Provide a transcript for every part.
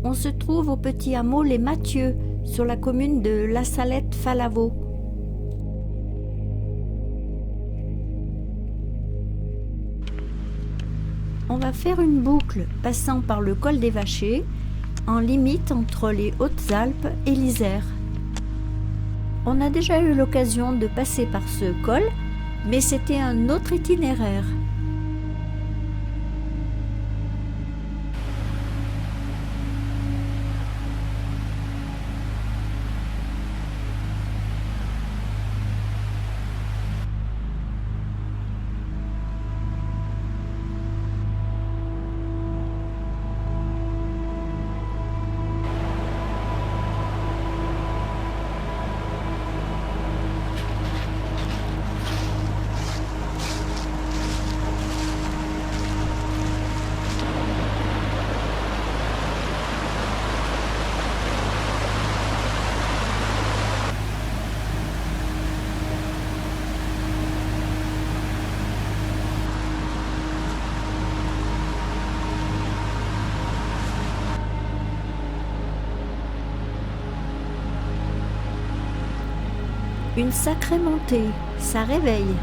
on se trouve au petit hameau Les Mathieux, sur la commune de La Salette-Falavo. On va faire une boucle passant par le col des Vachers, en limite entre les Hautes-Alpes et l'Isère. On a déjà eu l'occasion de passer par ce col, mais c'était un autre itinéraire. Une sacrée montée, ça réveille.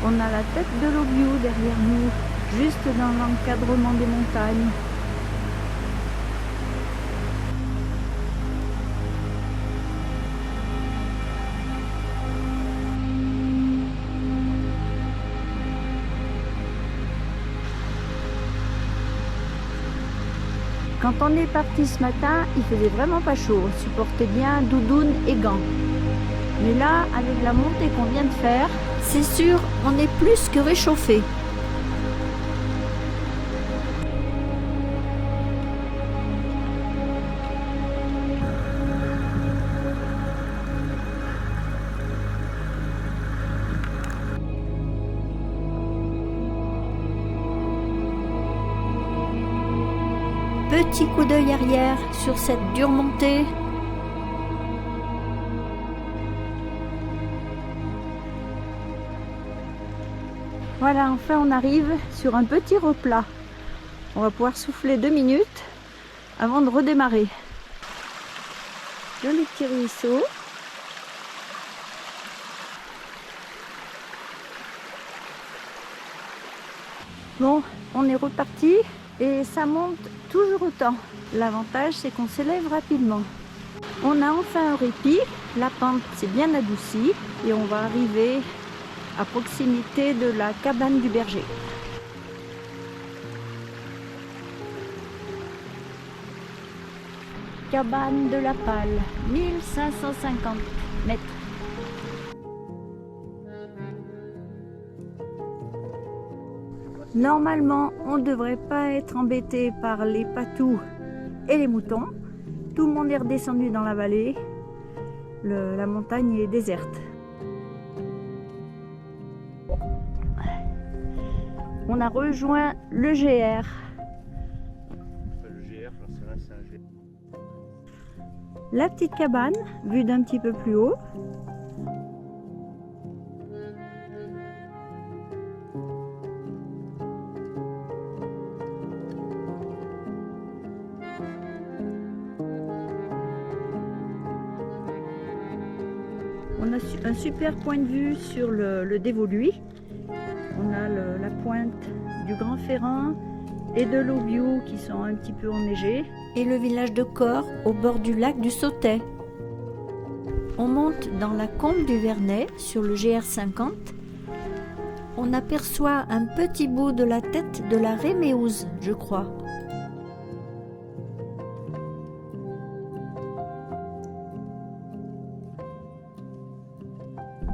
On a la tête de l'Aubiou derrière nous, juste dans l'encadrement des montagnes. Quand on est parti ce matin, il faisait vraiment pas chaud, on supportait bien doudoune et gants. Mais là, avec la montée qu'on vient de faire, c'est sûr, on est plus que réchauffé. Petit coup d'œil arrière sur cette dure montée. Voilà, enfin on arrive sur un petit replat. On va pouvoir souffler 2 minutes avant de redémarrer. Joli petit ruisseau. Bon, on est reparti et ça monte toujours autant. L'avantage, c'est qu'on s'élève rapidement. On a enfin un répit, la pente s'est bien adoucie et on va arriver à proximité de la cabane du berger. Cabane de la Palle, 1550 mètres. Normalement, on ne devrait pas être embêté par les patous et les moutons. Tout le monde est redescendu dans la vallée. La montagne est déserte. On a rejoint le GR. La petite cabane, vue d'un petit peu plus haut. On a un super point de vue sur le dévolu. On a la pointe du Grand Ferrand et de l'Aubiou qui sont un petit peu enneigés. Et le village de Cor au bord du lac du Sautet. On monte dans la combe du Vernet sur le GR50. On aperçoit un petit bout de la tête de la Réméouze, je crois.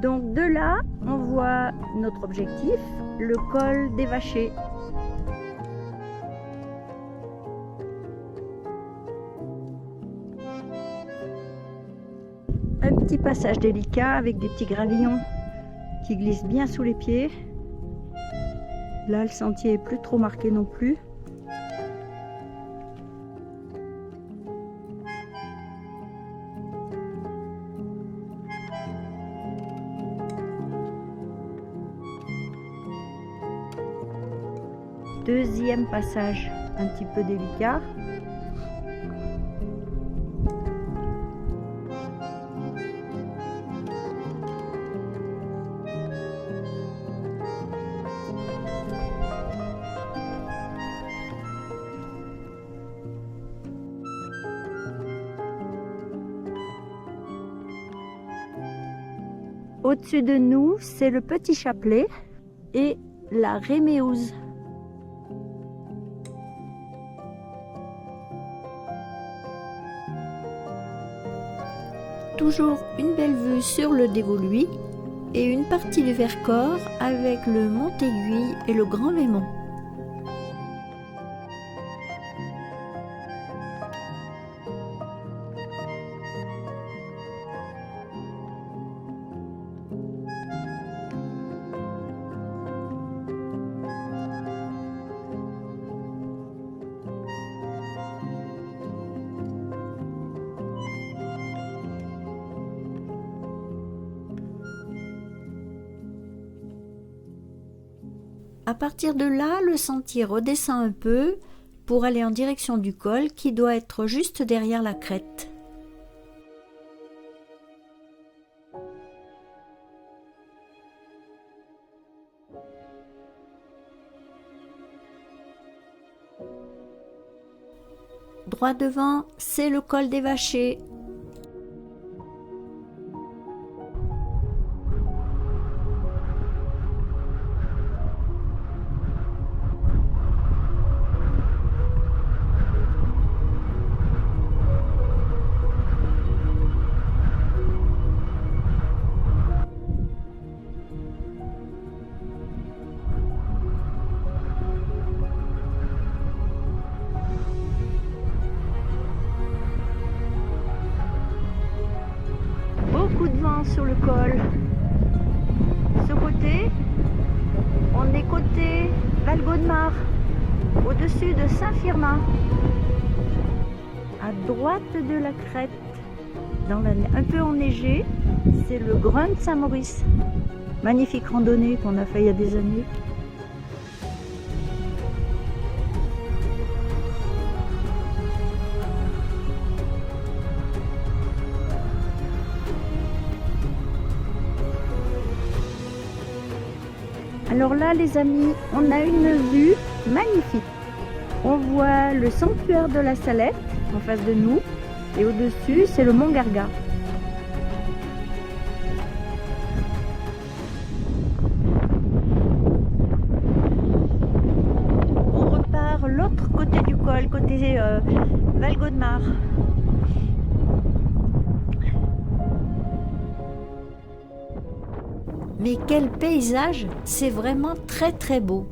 Donc de là, on voit notre objectif, le col des Vachers. Un petit passage délicat avec des petits gravillons qui glissent bien sous les pieds. Là, le sentier est plus trop marqué non plus. deuxième passage un petit peu délicat. Au-dessus de nous, c'est le Petit Chapelet et la Réméouze. Toujours une belle vue sur le Dévoluy et une partie du Vercors avec le Mont-Aiguille et le Grand Vémont. À partir de là, le sentier redescend un peu pour aller en direction du col qui doit être juste derrière la crête. Droit devant, c'est le col des Vachers. Sur le col. Ce côté, on est côté Val-Gaudemar, au-dessus de Saint-Firmin, à droite de la crête, un peu enneigé, c'est le Grun de Saint-Maurice. Magnifique randonnée qu'on a fait il y a des années. Alors là les amis, on a une vue magnifique. On voit le sanctuaire de la Salette en face de nous et au-dessus c'est le Mont Gargat. On repart l'autre côté du col, côté Val-Gaudemar. Mais quel paysage! C'est vraiment très très beau.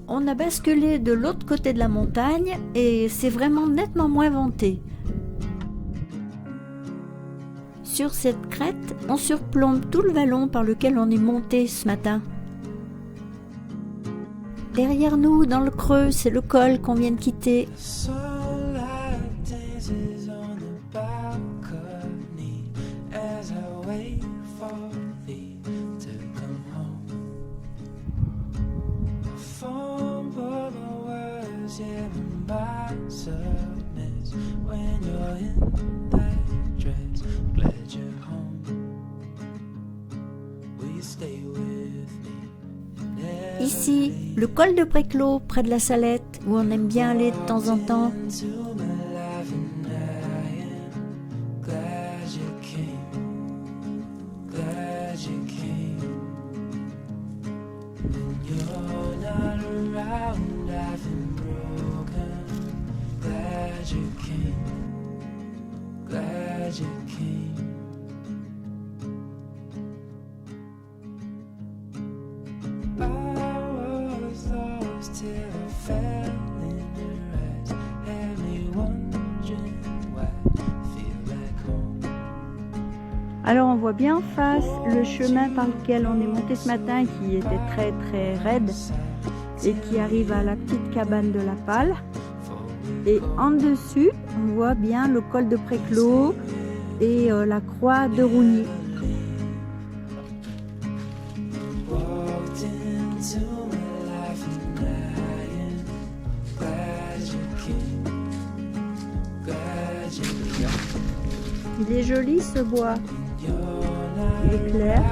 On a basculé de l'autre côté de la montagne et c'est vraiment nettement moins venté. Sur cette crête, on surplombe tout le vallon par lequel on est monté ce matin. Derrière nous, dans le creux, c'est le col qu'on vient de quitter. Ici, le col de Préclos, près de la Salette, où on aime bien aller de temps en temps. Alors on voit bien en face le chemin par lequel on est monté ce matin qui était très très raide. et qui arrive à la petite cabane de la Palle. Et en dessus, on voit bien le col de Préclos et la croix de Rougny. Il est joli ce bois, il est clair.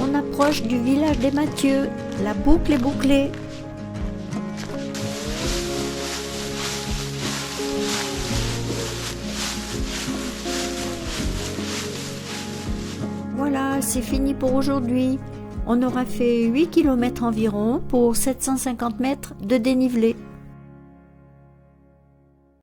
On approche du village des Mathieu, la boucle est bouclée. Voilà, c'est fini pour aujourd'hui. On aura fait 8 km environ pour 750 mètres de dénivelé.